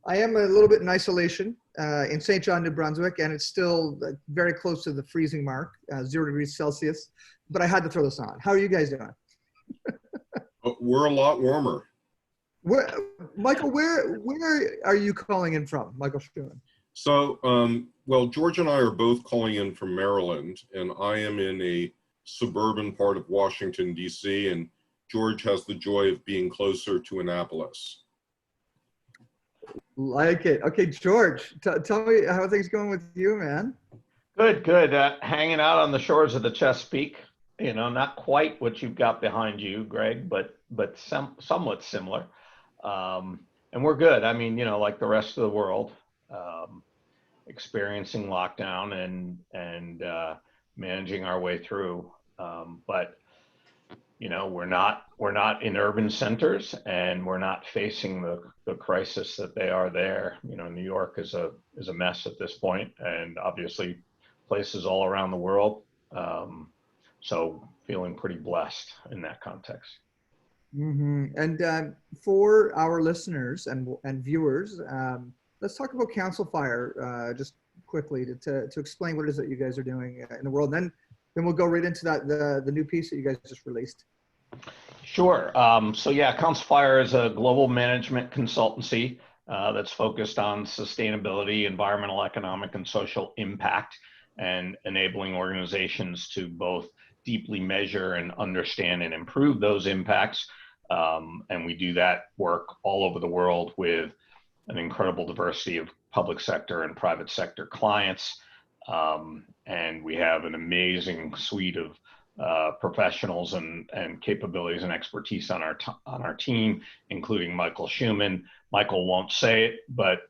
I am a little bit in isolation in St. John, New Brunswick, and it's still very close to the freezing mark, 0 degrees Celsius. But I had to throw this on. How are you guys doing? We're a lot warmer. Michael, where are you calling in from, Michael Shuman? So, well, George and I are both calling in from Maryland, and I am in a suburban part of Washington, D.C., and George has the joy of being closer to Annapolis. Like it. Okay, George, tell me how things going with you, man. Good, good. Hanging out on the shores of the Chesapeake. You know, not quite what you've got behind you, Greg, but somewhat similar. And we're good. I mean, you know, like the rest of the world, experiencing lockdown and managing our way through. But you know, we're not in urban centers, and we're not facing the crisis that they are there. You know, New York is a mess at this point, and obviously places all around the world. So feeling pretty blessed in that context. Mm-hmm. And for our listeners and viewers, let's talk about Council Fire just quickly to explain what it is that you guys are doing in the world. And then we'll go right into that the new piece that you guys just released. Sure. So yeah, Council Fire is a global management consultancy that's focused on sustainability, environmental, economic, and social impact, and enabling organizations to both deeply measure and understand and improve those impacts. And we do that work all over the world with an incredible diversity of public sector and private sector clients. And we have an amazing suite of professionals and capabilities and expertise on our team, including Michael Shuman. Michael won't say it, but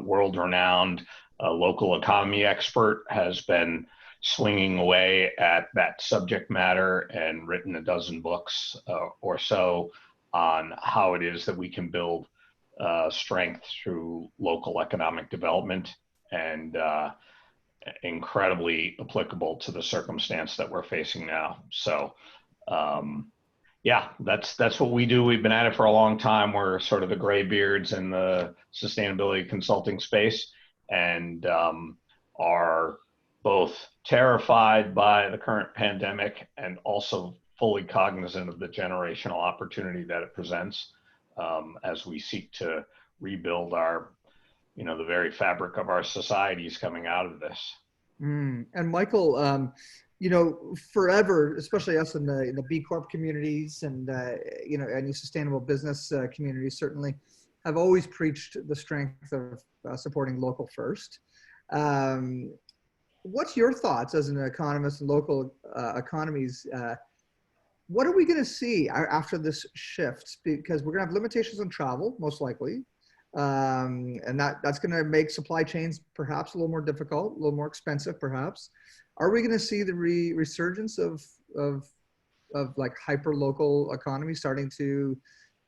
world-renowned local economy expert, has been swinging away at that subject matter and written a dozen books or so on how it is that we can build strength through local economic development, and incredibly applicable to the circumstance that we're facing now. So yeah, that's what we do. We've been at it for a long time. We're sort of the graybeards in the sustainability consulting space, and are both terrified by the current pandemic and also fully cognizant of the generational opportunity that it presents as we seek to rebuild our, you know, the very fabric of our societies coming out of this. And Michael, you know, forever, especially us in the B Corp communities and, you know, any sustainable business communities certainly have always preached the strength of supporting local first. What's your thoughts as an economist in local economies? What are we going to see after this shift? Because we're going to have limitations on travel, most likely. And that's going to make supply chains perhaps a little more difficult, a little more expensive, perhaps. Are we going to see the resurgence of like hyper-local economies starting to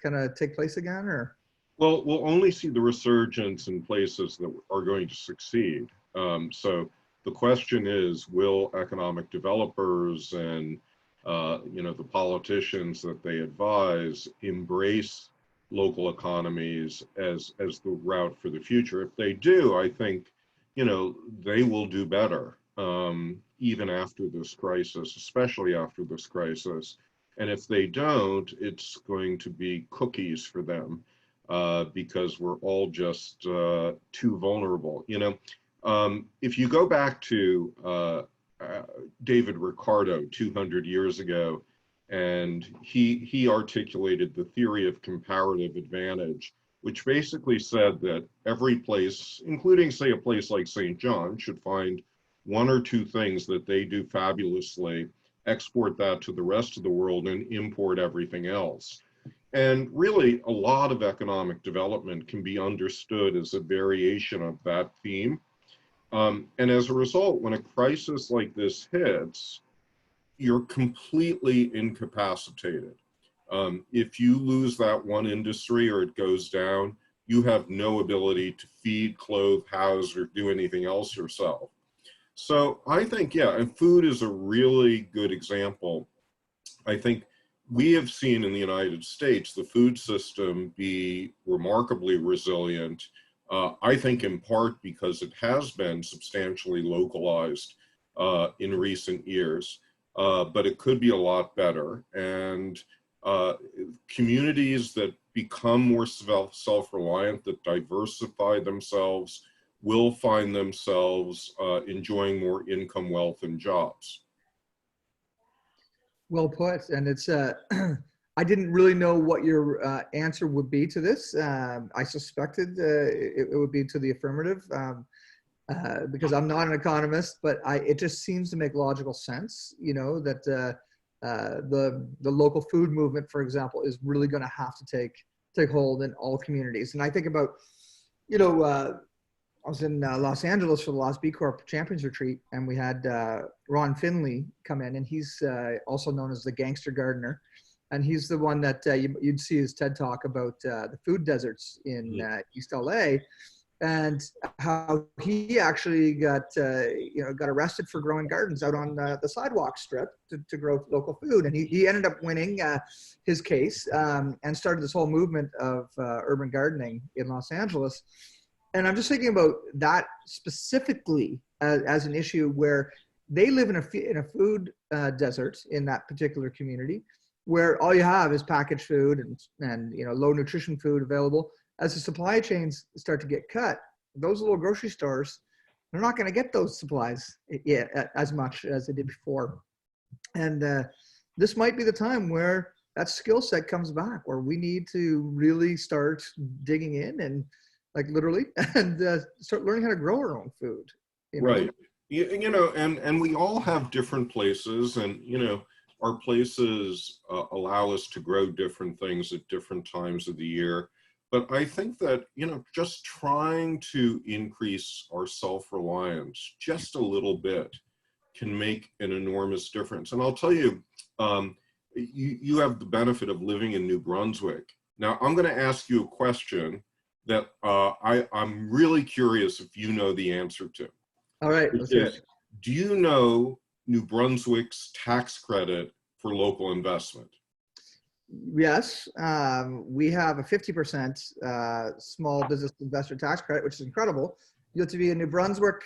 kind of take place again, or? Well, we'll only see the resurgence in places that are going to succeed. So the question is, will economic developers and you know, the politicians that they advise embrace local economies as the route for the future? If they do, I think, you know, they will do better even after this crisis, especially after this crisis. And if they don't, it's going to be cookies for them because we're all just too vulnerable. You know, if you go back to David Ricardo 200 years ago, and he articulated the theory of comparative advantage, which basically said that every place, including say a place like St. John, should find one or two things that they do fabulously, export that to the rest of the world, and import everything else. And really, a lot of economic development can be understood as a variation of that theme. And as a result, when a crisis like this hits, you're completely incapacitated. If you lose that one industry or it goes down, you have no ability to feed, clothe, house, or do anything else yourself. So I think, yeah, and food is a really good example. I think we have seen in the United States the food system be remarkably resilient I think in part because it has been substantially localized in recent years, but it could be a lot better. And communities that become more self-reliant, that diversify themselves, will find themselves enjoying more income, wealth, and jobs. Well put. And it's, I didn't really know what your answer would be to this. I suspected it would be to the affirmative because I'm not an economist, but it just seems to make logical sense, you know, that the local food movement, for example, is really going to have to take hold in all communities. And I think about, you know, I was in Los Angeles for the last B Corp Champions Retreat, and we had Ron Finley come in, and he's also known as the gangster gardener. And he's the one that you'd see his TED talk about the food deserts in East LA, and how he actually got arrested for growing gardens out on the sidewalk strip to grow local food. And he ended up winning his case and started this whole movement of urban gardening in Los Angeles. And I'm just thinking about that specifically as an issue where they live in a food desert in that particular community, where all you have is packaged food and you know, low nutrition food available. As the supply chains start to get cut, those little grocery stores, they're not going to get those supplies as much as they did before. And this might be the time where that skill set comes back, where we need to really start digging in and, like, literally, and start learning how to grow our own food. You know? Right. You know, and we all have different places, and, you know, our places allow us to grow different things at different times of the year. But I think that, you know, just trying to increase our self-reliance just a little bit can make an enormous difference. And I'll tell you, you have the benefit of living in New Brunswick. Now, I'm going to ask you a question that I'm really curious if you know the answer to. All right. Let's hear it. Do you know New Brunswick's tax credit for local investment? Yes, we have a 50% small business investor tax credit, which is incredible. You have to be a New Brunswick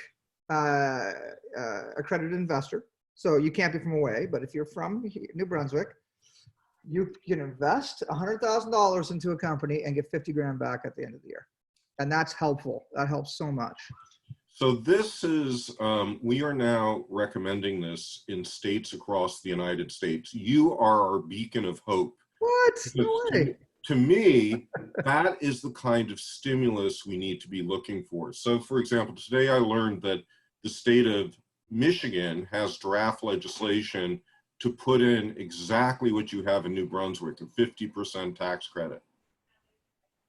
accredited investor. So you can't be from away, but if you're from New Brunswick, you can invest $100,000 into a company and get 50 grand back at the end of the year. And that's helpful. That helps so much. So this is, we are now recommending this in states across the United States. You are our beacon of hope. What? No way. To me, that is the kind of stimulus we need to be looking for. So, for example, today I learned that the state of Michigan has draft legislation to put in exactly what you have in New Brunswick, a 50% tax credit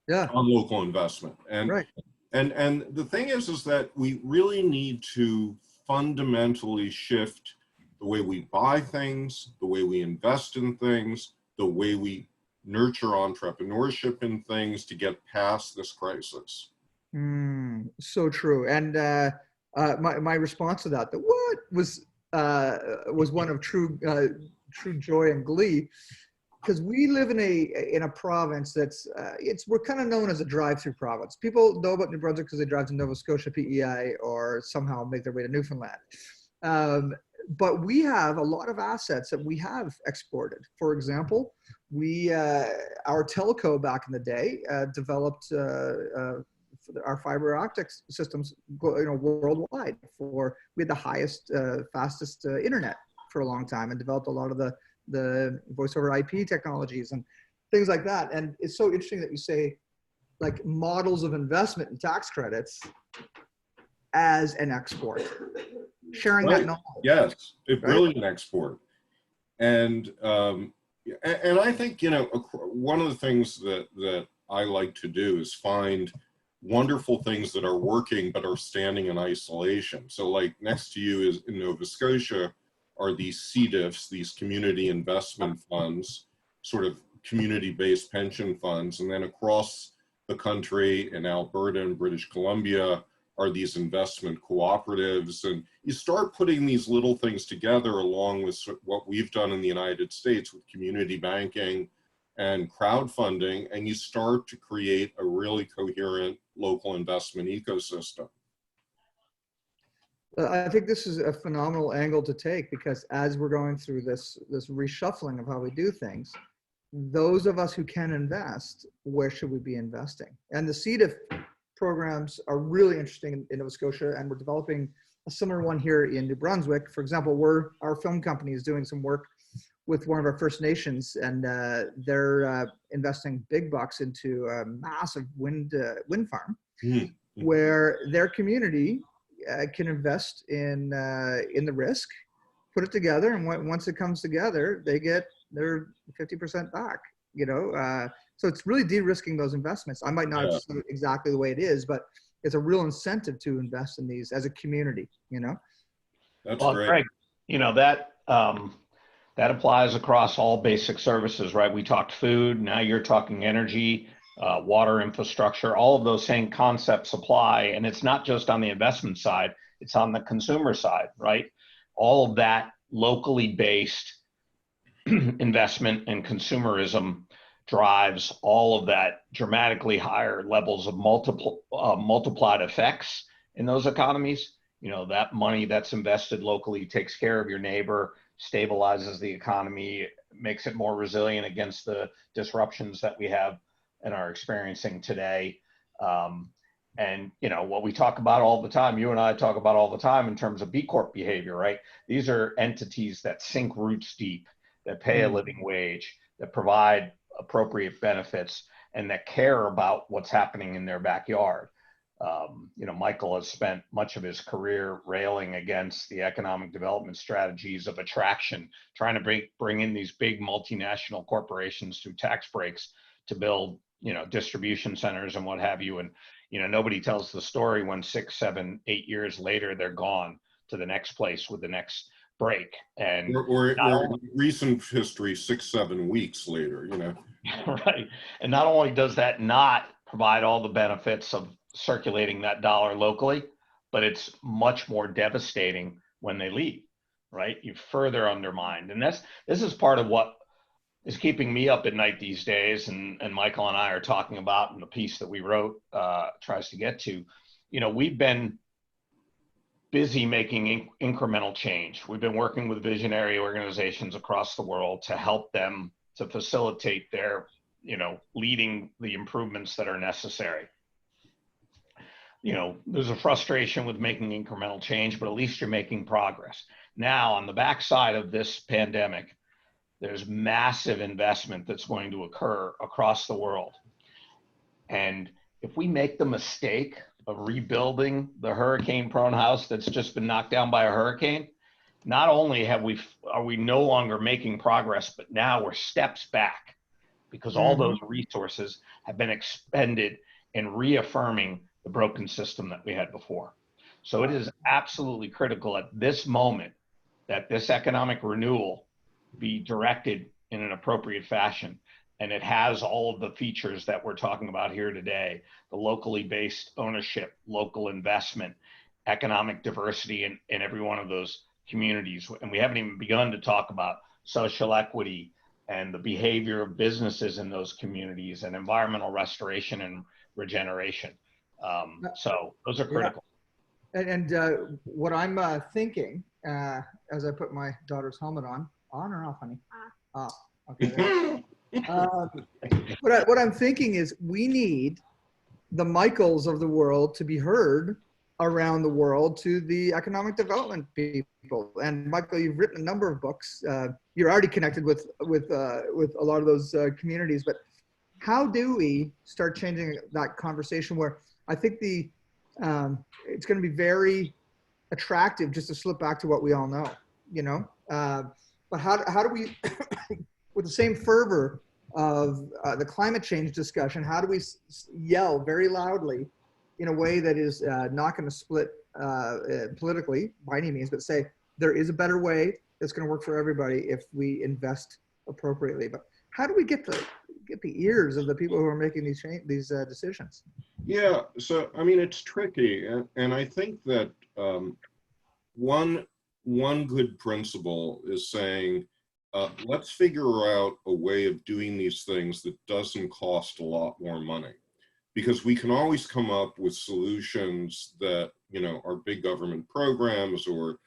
on local investment. And, right. and the thing is that we really need to fundamentally shift the way we buy things, the way we invest in things, the way we nurture entrepreneurship in things to get past this crisis. So true. And my response to that, was one of true joy and glee, because we live in a province that's we're kind of known as a drive-through province. People know about New Brunswick because they drive to Nova Scotia, PEI, or somehow make their way to Newfoundland. But we have a lot of assets that we have exported. For example, our telco back in the day developed our fiber optics systems, worldwide. We had the highest, fastest internet for a long time, and developed a lot of the voice over IP technologies and things like that. And it's so interesting that you say, like, models of investment and tax credits as an export, sharing that knowledge. Yes, it's really an export. And I think, one of the things that I like to do is find wonderful things that are working but are standing in isolation. So, like, next to you is in Nova Scotia are these CDIFs, these community investment funds, sort of community-based pension funds. And then across the country in Alberta and British Columbia are these investment cooperatives. And you start putting these little things together along with what we've done in the United States with community banking, and crowdfunding, and you start to create a really coherent local investment ecosystem. I think this is a phenomenal angle to take, because as we're going through this reshuffling of how we do things, those of us who can invest, where should we be investing? And the CEDA programs are really interesting in Nova Scotia, and we're developing a similar one here in New Brunswick. For example, our film company is doing some work with one of our First Nations, and they're investing big bucks into a massive wind farm, where their community can invest in the risk, put it together, and once it comes together, they get their 50% back. So it's really de-risking those investments. I might not have said it exactly the way it is, but it's a real incentive to invest in these as a community. That's well, great. Greg, that applies across all basic services, right? We talked food, now you're talking energy, water infrastructure, all of those same concepts apply. And it's not just on the investment side, it's on the consumer side, right? All of that locally based investment and consumerism drives all of that dramatically higher levels of multiplied effects in those economies. That money that's invested locally takes care of your neighbor, stabilizes the economy, makes it more resilient against the disruptions that we have and are experiencing today. And what we talk about all the time, you and I talk about all the time in terms of B Corp behavior, right? These are entities that sink roots deep, that pay a living wage, that provide appropriate benefits, and that care about what's happening in their backyard. Michael has spent much of his career railing against the economic development strategies of attraction, trying to bring in these big multinational corporations through tax breaks to build, distribution centers and what have you. And, nobody tells the story when 6, 7, 8 years later, they're gone to the next place with the next break. And or recent history, 6, 7 weeks later, Right. And not only does that not provide all the benefits of circulating that dollar locally, but it's much more devastating when they leave, right? You further undermined. And this is part of what is keeping me up at night these days, and Michael and I are talking about in the piece that we wrote tries to get to. We've been busy making incremental change. We've been working with visionary organizations across the world to help them to facilitate their, leading the improvements that are necessary. There's a frustration with making incremental change, but at least you're making progress. Now, on the backside of this pandemic, there's massive investment that's going to occur across the world. And if we make the mistake of rebuilding the hurricane-prone house that's just been knocked down by a hurricane, not only are we no longer making progress, but now we're steps back, because all those resources have been expended in reaffirming the broken system that we had before. So it is absolutely critical at this moment that this economic renewal be directed in an appropriate fashion. And it has all of the features that we're talking about here today: the locally based ownership, local investment, economic diversity in every one of those communities. And we haven't even begun to talk about social equity and the behavior of businesses in those communities, and environmental restoration and regeneration. So those are critical. Yeah. And what I'm thinking, as I put my daughter's helmet on or off, honey? Off. Okay. What I'm thinking is we need the Michaels of the world to be heard around the world to the economic development people. And Michael, you've written a number of books. You're already connected with a lot of those communities. But how do we start changing that conversation where I think it's going to be very attractive just to slip back to what we all know, but how do we, with the same fervor of the climate change discussion, how do we yell very loudly in a way that is not going to split politically by any means, but say there is a better way that's going to work for everybody if we invest appropriately? But how do we get the ears of the people who are making these decisions? Yeah, so I mean, it's tricky, and I think that one good principle is saying let's figure out a way of doing these things that doesn't cost a lot more money. Because we can always come up with solutions that, you know, are big government programs or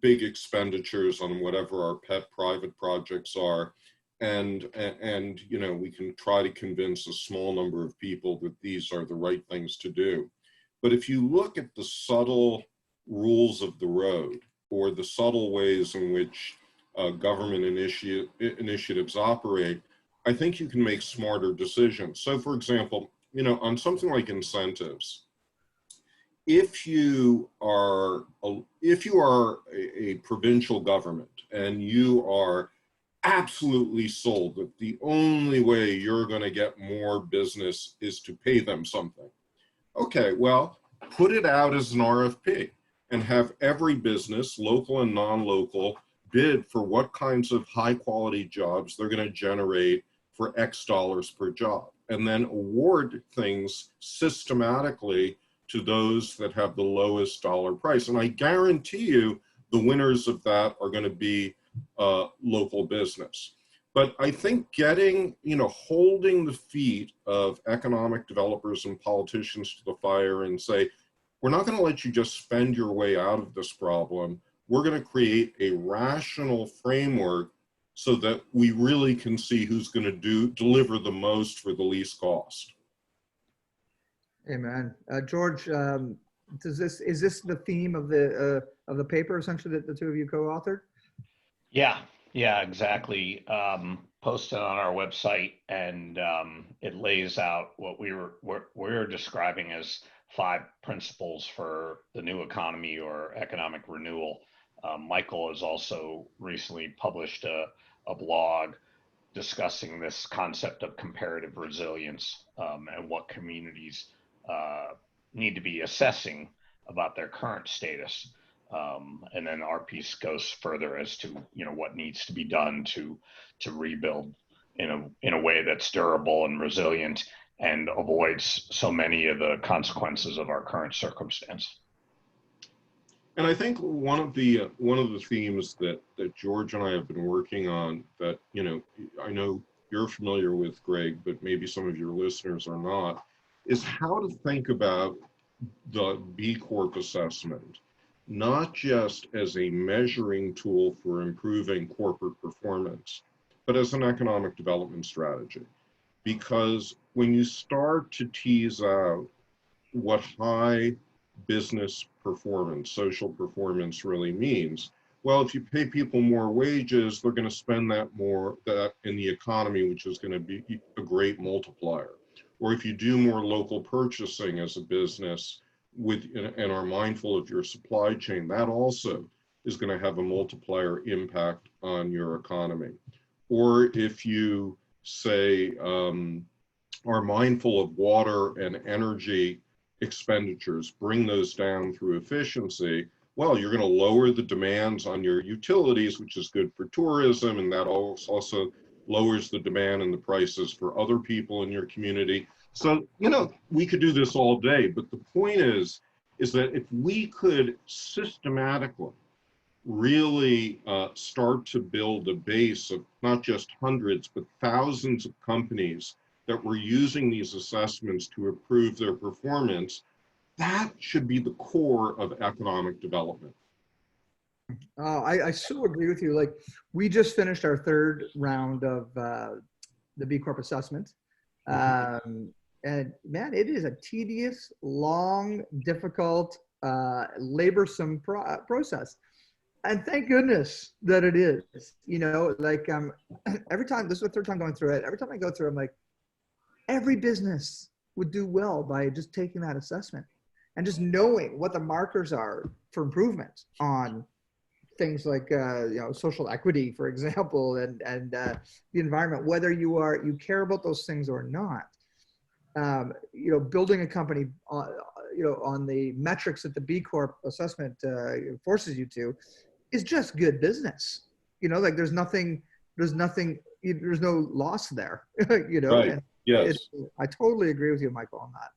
big expenditures on whatever our pet private projects are. And you know, we can try to convince a small number of people that these are the right things to do. But if you look at the subtle rules of the road or the subtle ways in which government initiatives operate, I think you can make smarter decisions. So for example, you know, on something like incentives, if you are a provincial government and you are absolutely sold that the only way you're going to get more business is to pay them something, okay, well, put it out as an RFP and have every business, local and non-local, bid for what kinds of high quality jobs they're going to generate for X dollars per job, and then award things systematically to those that have the lowest dollar price. And I guarantee you the winners of that are going to be local business. But I think getting, you know, holding the feet of economic developers and politicians to the fire and say, we're not going to let you just spend your way out of this problem. We're going to create a rational framework so that we really can see who's going to deliver the most for the least cost. Amen. George, is this the theme of the paper essentially that the two of you co-authored? Yeah, exactly. Posted on our website, and it lays out what we're describing as 5 principles for the new economy or economic renewal. Michael has also recently published a blog discussing this concept of comparative resilience and what communities need to be assessing about their current status. And then our piece goes further as to, you know, what needs to be done to rebuild in a way that's durable and resilient and avoids so many of the consequences of our current circumstance. And I think one of the themes that George and I have been working on that, you know, I know you're familiar with, Greg, but maybe some of your listeners are not, is how to think about the B Corp assessment, not just as a measuring tool for improving corporate performance, but as an economic development strategy. Because when you start to tease out what high business performance, social performance really means, well, if you pay people more wages, they're going to spend that in the economy, which is going to be a great multiplier. Or if you do more local purchasing as a business and are mindful of your supply chain, that also is going to have a multiplier impact on your economy. Or if you say are mindful of water and energy expenditures, bring those down through efficiency, well, you're going to lower the demands on your utilities, which is good for tourism, and that also lowers the demand and the prices for other people in your community. So, you know, we could do this all day, but the point is that if we could systematically really start to build a base of not just hundreds, but thousands of companies that were using these assessments to improve their performance, that should be the core of economic development. I so agree with you. Like, we just finished our 3rd round of the B Corp assessment. And man, it is a tedious, long, difficult, laborsome process. And thank goodness that it is. You know, like every time, this is the 3rd time going through it, every time I go through, I'm like, every business would do well by just taking that assessment and just knowing what the markers are for improvement on things like you know, social equity, for example, and the environment, whether you care about those things or not. You know, building a company you know, on the metrics that the B Corp assessment forces you to is just good business. You know, like there's no loss there. You know, right. And yes, I totally agree with you, Michael, on that.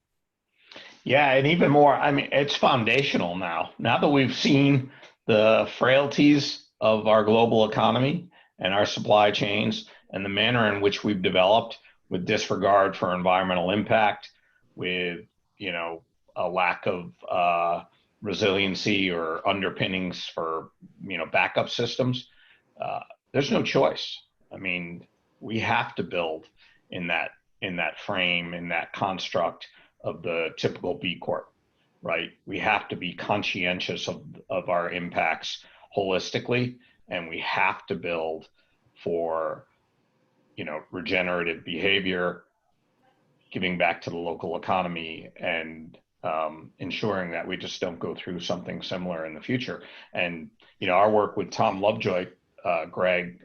Yeah, and even more, I mean, it's foundational now. Now that we've seen the frailties of our global economy and our supply chains and the manner in which we've developed with disregard for environmental impact, with, you know, a lack of resiliency or underpinnings for, you know, backup systems, there's no choice. I mean, we have to build in that frame, in that construct of the typical B Corp, right? We have to be conscientious of our impacts holistically, and we have to build for, you know, regenerative behavior, giving back to the local economy, and ensuring that we just don't go through something similar in the future. And, you know, our work with Tom Lovejoy, Greg,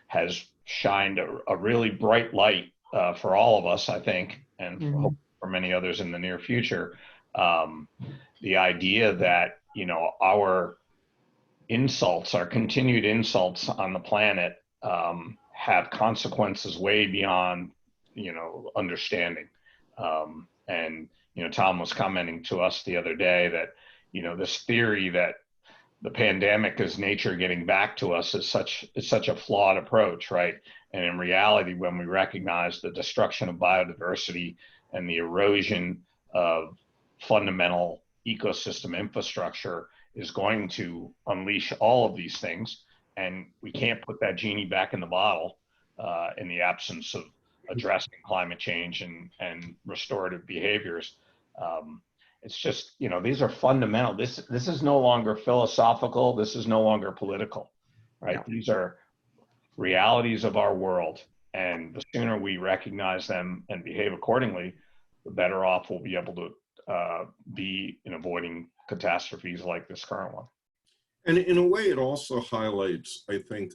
has shined a really bright light for all of us, I think, and for many others in the near future. The idea that, you know, our insults, our continued insults on the planet, have consequences way beyond, you know, understanding. And, you know, Tom was commenting to us the other day that, you know, this theory that the pandemic is nature getting back to us is such a flawed approach, right? And in reality, when we recognize the destruction of biodiversity and the erosion of fundamental ecosystem infrastructure is going to unleash all of these things, and we can't put that genie back in the bottle in the absence of addressing climate change and restorative behaviors. It's just, you know, these are fundamental. This is no longer philosophical. This is no longer political, right? Yeah. These are realities of our world. And the sooner we recognize them and behave accordingly, the better off we'll be able to be in avoiding catastrophes like this current one. And in a way, it also highlights, I think,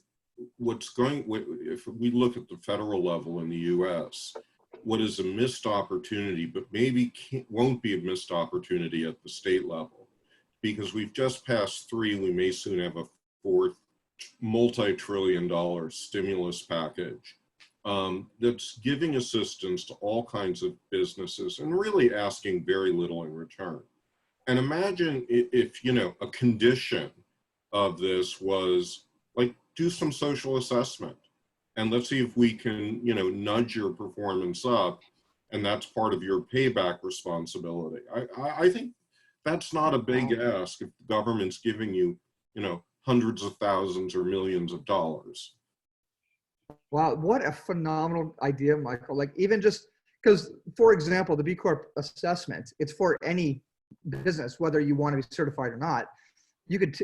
if we look at the federal level in the US, what is a missed opportunity, but maybe won't be a missed opportunity at the state level, because we've just passed 3, we may soon have a 4th multi-trillion-dollar stimulus package that's giving assistance to all kinds of businesses and really asking very little in return. And imagine if, you know, a condition of this was like, do some social assessment and let's see if we can, you know, nudge your performance up, and that's part of your payback responsibility. I think that's not a big ask if the government's giving you, you know, hundreds of thousands or millions of dollars. Wow, what a phenomenal idea, Michael. Like, even just because, for example, the B Corp assessment, it's for any business, whether you want to be certified or not. You could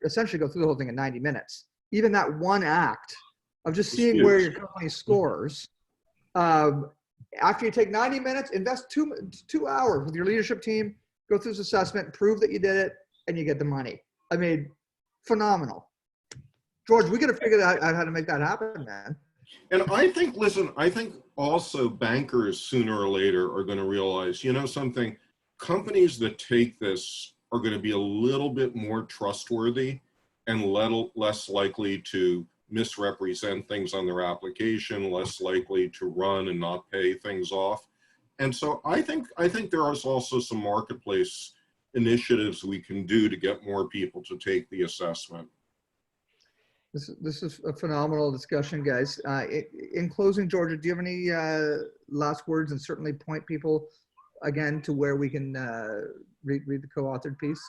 essentially go through the whole thing in 90 minutes. Even that one act of just seeing where your company scores. After you take 90 minutes, invest two hours with your leadership team, go through this assessment, prove that you did it, and you get the money. I mean, phenomenal. George, we got to figure out how to make that happen, man. And I think, listen, I think also bankers sooner or later are going to realize, you know something, companies that take this are going to be a little bit more trustworthy and less likely to misrepresent things on their application, less likely to run and not pay things off. And so I think there is also some marketplace initiatives we can do to get more people to take the assessment. This is a phenomenal discussion, guys. In closing, Georgia, do you have any last words, and certainly point people again to where we can read the co-authored piece?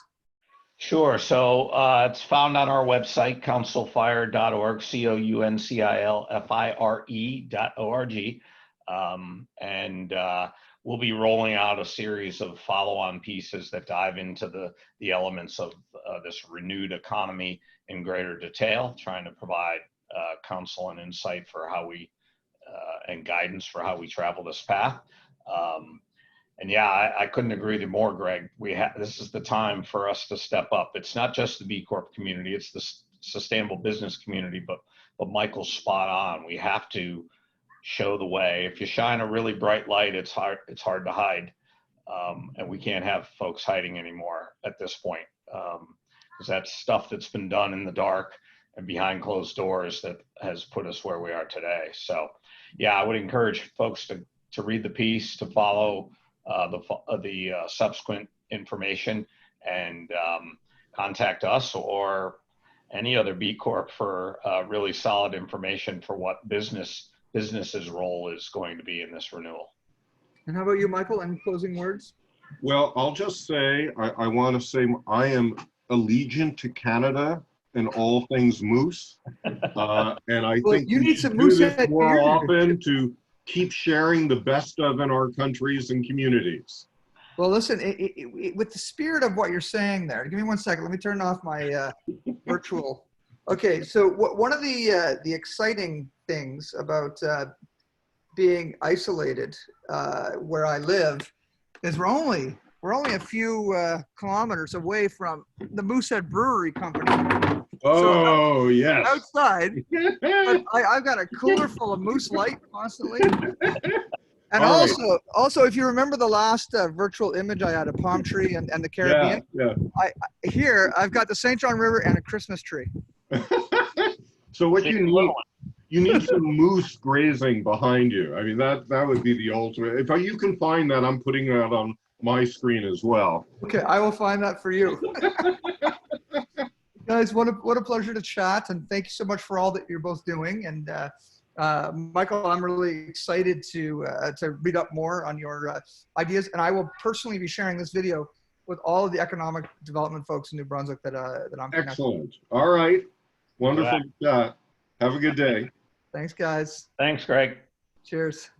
Sure. So it's found on our website, councilfire.org, COUNCILFIRE.org. And we'll be rolling out a series of follow-on pieces that dive into the elements of this renewed economy in greater detail, trying to provide counsel and insight for how we and guidance for how we travel this path. And yeah, I couldn't agree with you more, Greg. This is the time for us to step up. It's not just the B Corp community, it's the sustainable business community, but Michael's spot on. We have to show the way. If you shine a really bright light, it's hard to hide. And we can't have folks hiding anymore at this point. Because that's stuff that's been done in the dark and behind closed doors that has put us where we are today. So yeah, I would encourage folks to read the piece, to follow the subsequent information, and contact us, or any other B Corp for really solid information for what business's role is going to be in this renewal. And how about you, Michael? Any closing words? Well, I'll just say, I want to say I am allegiant to Canada and all things moose. And I Well, think you we need should some do moose this head more beer. often to keep sharing the best of in our countries and communities. Well, listen, with the spirit of what you're saying there, give me 1 second. Let me turn off my virtual. Okay, so one of the exciting things about being isolated where I live is we're only a few kilometers away from the Moosehead Brewery Company. Oh, So yes. outside, I've got a cooler full of Moose Light constantly. And All right. also, if you remember the last virtual image I had, a palm tree and the Caribbean, Yeah. here I've got the St. John River and a Christmas tree. So what you need some moose grazing behind you. I mean, that would be the ultimate. If you can find that, I'm putting that on my screen as well. Okay, I will find that for you. Guys, what a pleasure to chat, and thank you so much for all that you're both doing. And Michael, I'm really excited to read up more on your ideas, and I will personally be sharing this video with all of the economic development folks in New Brunswick that I'm connected. Excellent. All right. Wonderful chat. Have a good day. Thanks, guys. Thanks, Greg. Cheers.